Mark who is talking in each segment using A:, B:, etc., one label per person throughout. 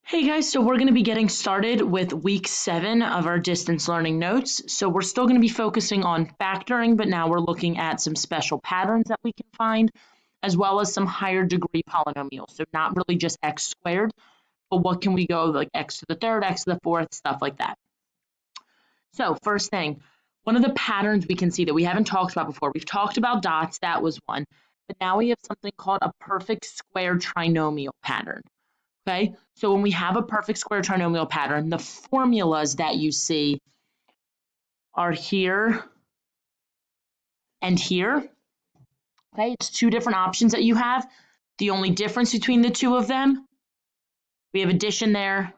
A: Hey guys, so we're going to be getting started with week 7 of our distance learning notes. So we're still going to be focusing on factoring, but now we're looking at some special patterns that we can find, as well as some higher degree polynomials. So not really just x squared, but what can we go like x to the third, x to the fourth, stuff like that. So first thing, one of the patterns we can see that we haven't talked about before, we've talked about dots, that was one, but now we have something called a perfect square trinomial pattern. Okay, so when we have a perfect square trinomial pattern, the formulas that you see are here and here. Okay, it's two different options that you have. The only difference between the two of them, we have addition there,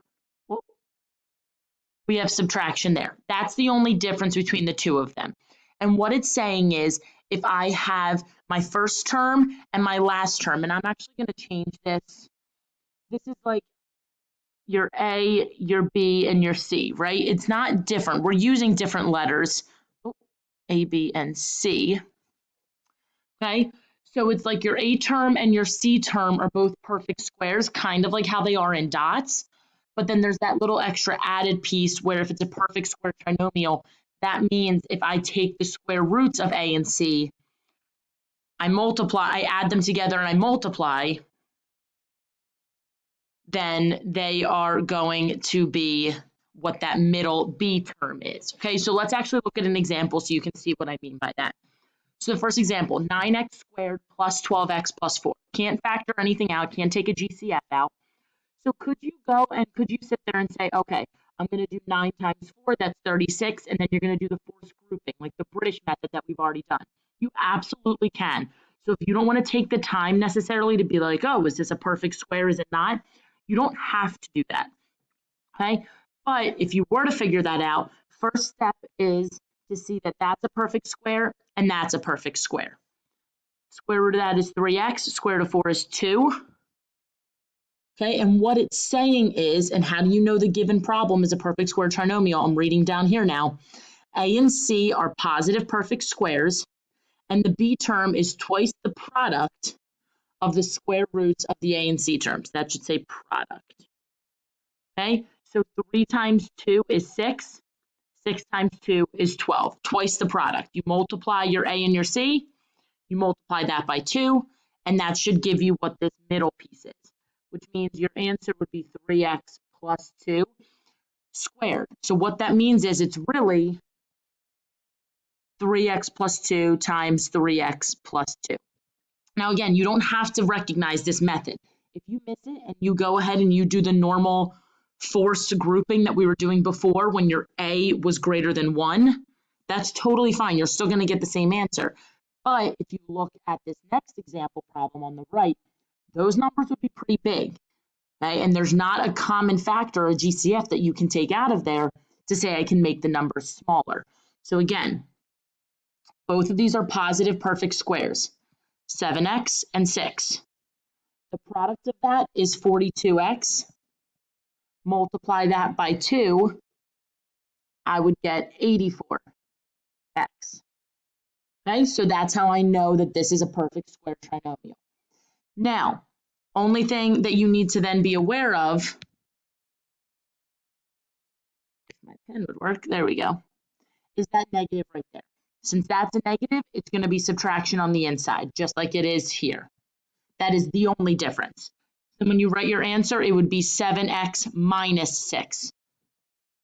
A: we have subtraction there. That's the only difference between the two of them. And what it's saying is if I have my first term and my last term, and I'm actually going to change this. This is like your A, your B, and your C, right? It's not different. We're using different letters, A, B, and C, okay? So it's like your A term and your C term are both perfect squares, kind of like how they are in dots. But then there's that little extra added piece where if it's a perfect square trinomial, that means if I take the square roots of A and C, I add them together and I multiply, then they are going to be what that middle B term is. Okay, so let's actually look at an example so you can see what I mean by that. So the first example, 9x squared plus 12x plus 4. Can't factor anything out, can't take a GCF out. So could you go and could you sit there and say, okay, I'm going to do 9 times 4, that's 36, and then you're going to do the forced grouping, like the British method that we've already done. You absolutely can. So if you don't want to take the time necessarily to be like, oh, is this a perfect square, is it not? You don't have to do that, okay? But if you were to figure that out, first step is to see that that's a perfect square and that's a perfect square. Square root of that is 3x, square root of 4 is 2. Okay, and what it's saying is, and how do you know the given problem is a perfect square trinomial? I'm reading down here now. A and C are positive perfect squares, and the B term is twice the product of the square roots of the A and C terms. That should say product. Okay, so 3 times 2 is 6. 6 times 2 is 12, twice the product. You multiply your A and your C, you multiply that by 2, and that should give you what this middle piece is, which means your answer would be 3x plus 2 squared. So what that means is it's really 3x plus 2 times 3x plus 2. Now, again, you don't have to recognize this method. If you miss it and you go ahead and you do the normal forced grouping that we were doing before when your A was greater than 1, that's totally fine. You're still going to get the same answer. But if you look at this next example problem on the right, those numbers would be pretty big. Okay? And there's not a common factor, a GCF, that you can take out of there to say I can make the numbers smaller. So again, both of these are positive perfect squares, 7x and 6. The product of that is 42x. Multiply that by 2, I would get 84x. Okay, so that's how I know that this is a perfect square trinomial. Now, only thing that you need to then be aware of, if my pen would work, there we go, is that negative right there. Since that's a negative, it's going to be subtraction on the inside, just like it is here. That is the only difference. So when you write your answer, it would be 7x minus 6.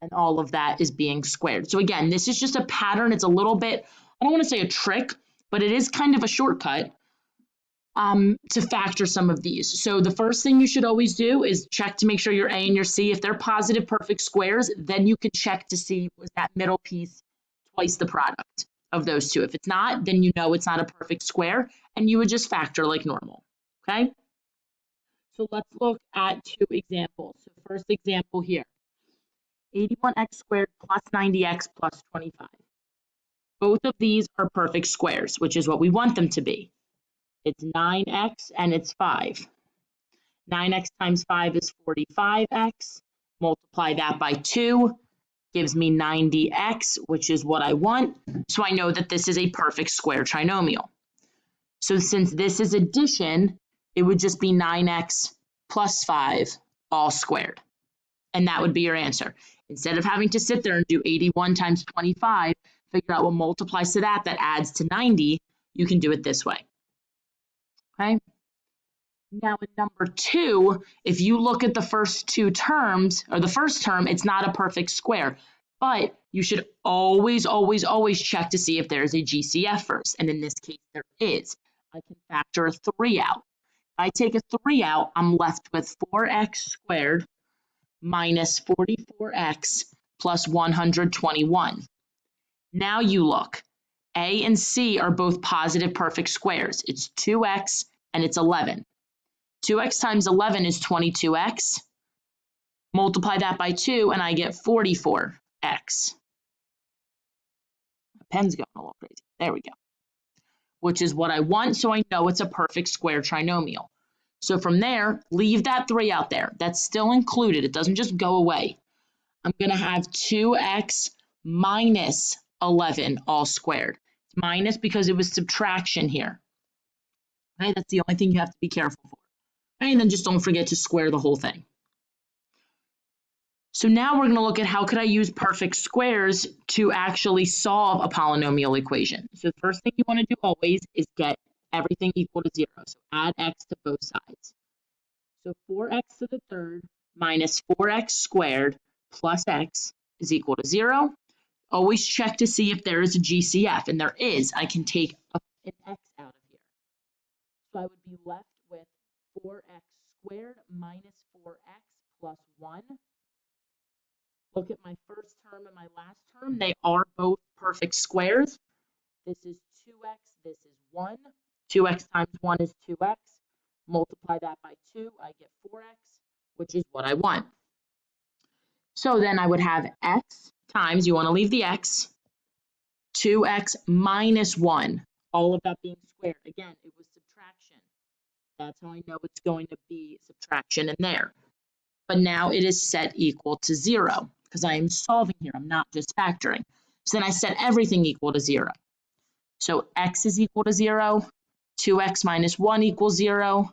A: And all of that is being squared. So again, this is just a pattern. It's a little bit, I don't want to say a trick, but it is kind of a shortcut to factor some of these. So the first thing you should always do is check to make sure your A and your C, if they're positive perfect squares, then you can check to see was that middle piece twice the product of those two. If it's not, then you know it's not a perfect square, and you would just factor like normal, okay? So let's look at 2 examples. So first example here, 81x squared plus 90x plus 25. Both of these are perfect squares, which is what we want them to be. It's 9x and it's 5. 9x times 5 is 45x. Multiply that by 2, gives me 90x, which is what I want. So I know that this is a perfect square trinomial. So since this is addition, it would just be 9x plus 5 all squared. and that would be your answer. Instead of having to sit there and do 81 times 25, figure out what multiplies to that adds to 90, you can do it this way. Okay? Now in number 2, if you look at the first two terms, or the first term, it's not a perfect square, but you should always, always, always check to see if there's a GCF first, and in this case there is. I can factor a 3 out. If I take a 3 out, I'm left with 4x squared minus 44x plus 121. Now you look. A and C are both positive perfect squares. It's 2x and it's 11. 2x times 11 is 22x. Multiply that by 2 and I get 44x. My pen's going a little crazy. There we go. Which is what I want, so I know it's a perfect square trinomial. So from there, leave that 3 out there. That's still included. It doesn't just go away. I'm going to have 2x minus 11 all squared. It's minus because it was subtraction here. Okay, that's the only thing you have to be careful for. Okay, and then just don't forget to square the whole thing. So now we're going to look at how could I use perfect squares to actually solve a polynomial equation. So the first thing you want to do always is get everything equal to 0. So add x to both sides. So 4x to the third minus 4x squared plus x is equal to 0. Always check to see if there is a GCF, and there is. I can take an x out of here. So I would be left with 4x squared minus 4x plus 1. Look at my first term and my last term. They are both perfect squares. This is 2x, this is 1. 2x times 1 is 2x. Multiply that by 2, I get 4x, which is what I want. So then I would have x times, you want to leave the x, 2x minus 1. All of that being squared. Again, it was subtraction. That's how I know it's going to be subtraction in there. But now it is set equal to 0 because I am solving here. I'm not just factoring. So then I set everything equal to 0. So x is equal to 0, 2x minus 1 equals 0,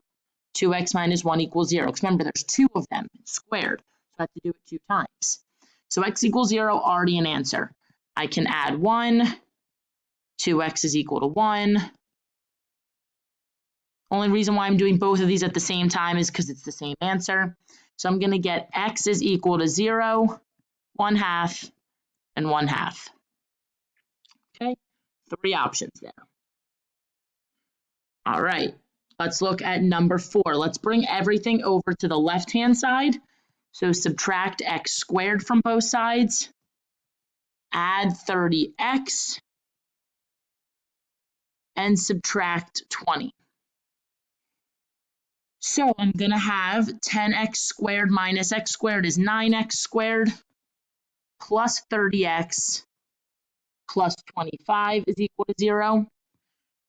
A: 2x minus 1 equals 0. Because remember, there's 2 of them. It's squared. So I have to do it 2 times. So x equals 0, already an answer. I can add 1. 2x is equal to 1. Only reason why I'm doing both of these at the same time is because it's the same answer. So I'm going to get x is equal to 0, 1/2, and 1/2. Okay, 3 options there. All right, let's look at number 4. Let's bring everything over to the left-hand side. So subtract x squared from both sides. Add 30x. And subtract 20. So I'm going to have 10x squared minus x squared is 9x squared plus 30x plus 25 is equal to 0.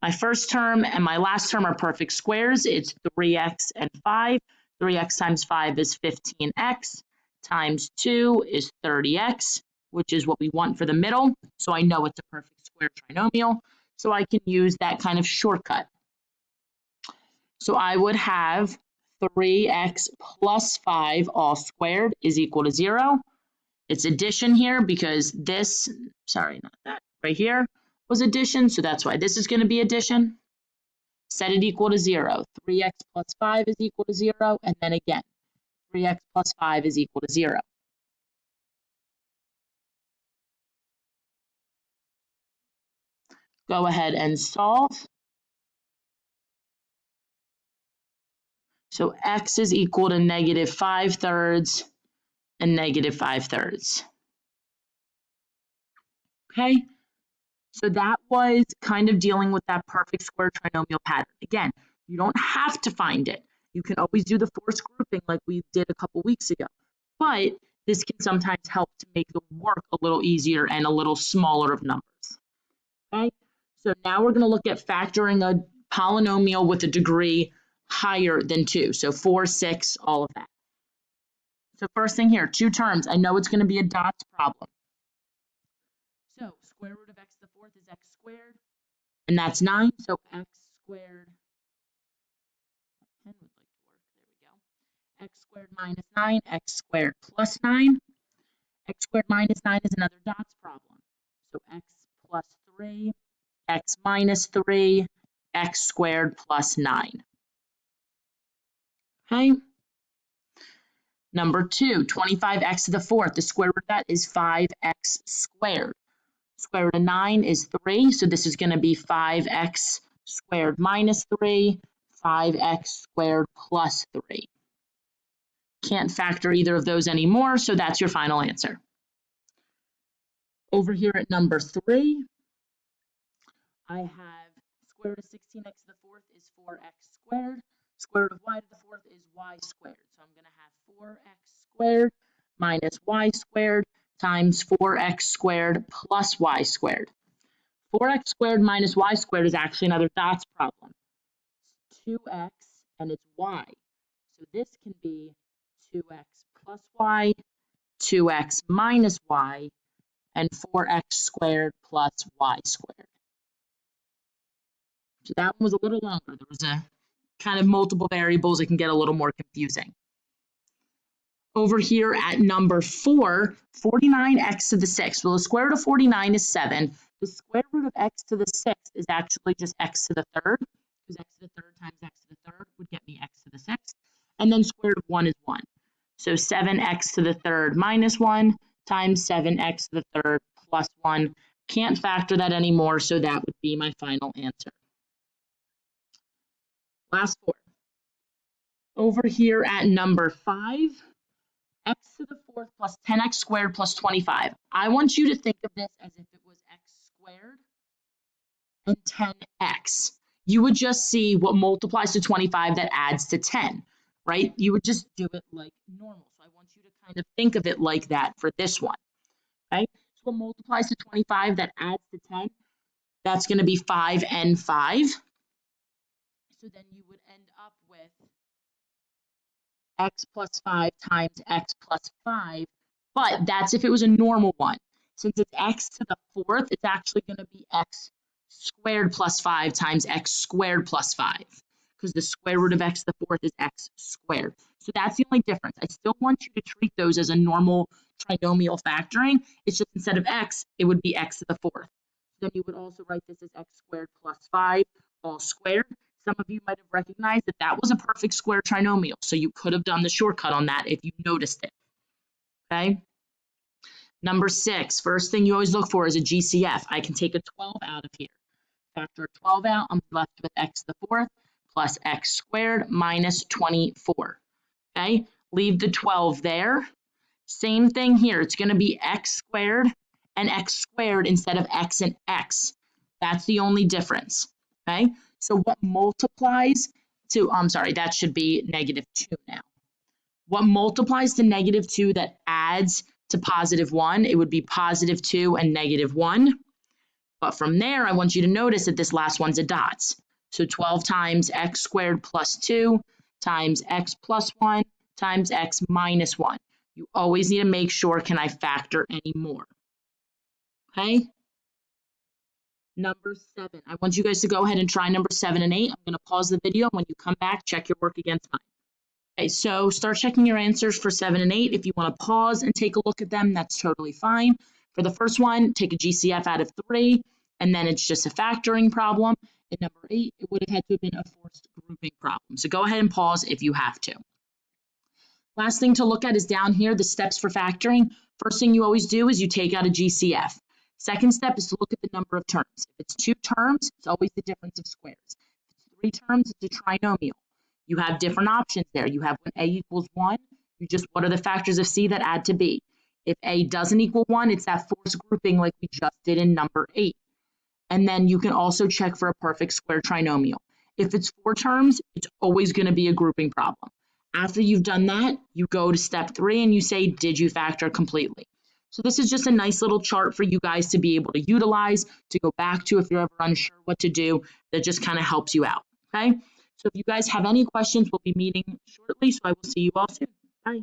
A: My first term and my last term are perfect squares. It's 3x and 5. 3x times 5 is 15x times 2 is 30x, which is what we want for the middle. So I know it's a perfect square trinomial. So I can use that kind of shortcut. So I would have 3x plus 5 all squared is equal to 0. It's addition here because this, sorry, not that, right here was addition. So that's why this is going to be addition. Set it equal to 0. 3x plus 5 is equal to 0. And then again, 3x plus 5 is equal to 0. Go ahead and solve. So x is equal to negative 5/3 and negative 5/3. Okay, so that was kind of dealing with that perfect square trinomial pattern. Again, you don't have to find it. You can always do the forced grouping like we did a couple weeks ago. But this can sometimes help to make the work a little easier and a little smaller of numbers. Okay, so now we're going to look at factoring a polynomial with a degree higher than 2. So 4, 6, all of that. So first thing here, 2 terms. I know it's going to be a dots problem. So square root of x to the 4th is x squared, and that's 9. So x squared, my pen would like to work, there we go. x squared minus 9, x squared plus 9. X squared minus 9 is another dots problem. So x plus 3, x minus 3, x squared plus 9. Okay. Number 2, 25x to the fourth. The square root of that is 5x squared. Square root of 9 is 3, so this is going to be 5x squared minus 3, 5x squared plus 3. Can't factor either of those anymore, so that's your final answer. Over here at number 3, I have square root of 16x to the fourth is 4x squared. Square root of y to the fourth is y squared. So I'm going to have 4x squared minus y squared times 4x squared plus y squared. 4x squared minus y squared is actually another dots problem. It's 2x and it's y. So this can be 2x plus y, 2x minus y, and 4x squared plus y squared. So that one was a little longer. There was a kind of multiple variables. It can get a little more confusing. Over here at number 4, 49x to the 6th. Well, the square root of 49 is 7. The square root of x to the 6th is actually just x to the third, because x to the third times x to the third would get me x to the 6th. And then square root of 1 is 1. So 7x to the third minus 1 times 7x to the third plus 1. Can't factor that anymore, so that would be my final answer. Last 4. Over here at number 5, x to the fourth plus 10x squared plus 25. I want you to think of this as if it was x squared and 10x. You would just see what multiplies to 25 that adds to 10, right? You would just do it like normal. So I want you to kind of think of it like that for this one, okay? So what multiplies to 25 that adds to 10, that's going to be 5 and 5. So then you would end up with x plus 5 times x plus 5, but that's if it was a normal one. Since it's x to the fourth, it's actually going to be x squared plus 5 times x squared plus 5, because the square root of x to the fourth is x squared. So that's the only difference. I still want you to treat those as a normal trinomial factoring. It's just instead of x, it would be x to the fourth. Then you would also write this as x squared plus 5 all squared. Some of you might have recognized that that was a perfect square trinomial, so you could have done the shortcut on that if you noticed it, okay? Number 6, first thing you always look for is a GCF. I can take a 12 out of here. Factor 12 out, I'm left with x to the fourth plus x squared minus 24, okay? Leave the 12 there. Same thing here. It's going to be x squared and x squared instead of x and x. That's the only difference, okay? So what multiplies to, that should be -2 now. What multiplies to -2 that adds to +1, it would be +2 and -1. But from there, I want you to notice that this last one's a dots. So 12 times x squared plus 2 times x plus 1 times x minus 1. You always need to make sure, can I factor any more? Okay? Number 7. I want you guys to go ahead and try number 7 and 8. I'm going to pause the video. When you come back, check your work against mine. Okay, so start checking your answers for 7 and 8. If you want to pause and take a look at them, that's totally fine. For the first one, take a GCF out of 3, and then it's just a factoring problem. And number 8, it would have had to have been a forced grouping problem. So go ahead and pause if you have to. Last thing to look at is down here, the steps for factoring. First thing you always do is you take out a GCF. Second step is to look at the number of terms. If it's 2 terms, it's always the difference of squares. If it's 3 terms, it's a trinomial. You have different options there. You have when A equals 1, you just, what are the factors of C that add to B? If A doesn't equal 1, it's that forced grouping like we just did in number 8. And then you can also check for a perfect square trinomial. If it's 4 terms, it's always going to be a grouping problem. After you've done that, you go to step 3 and you say, did you factor completely? So this is just a nice little chart for you guys to be able to utilize, to go back to if you're ever unsure what to do. That just kind of helps you out, okay? So if you guys have any questions, we'll be meeting shortly, so I will see you all soon. Bye.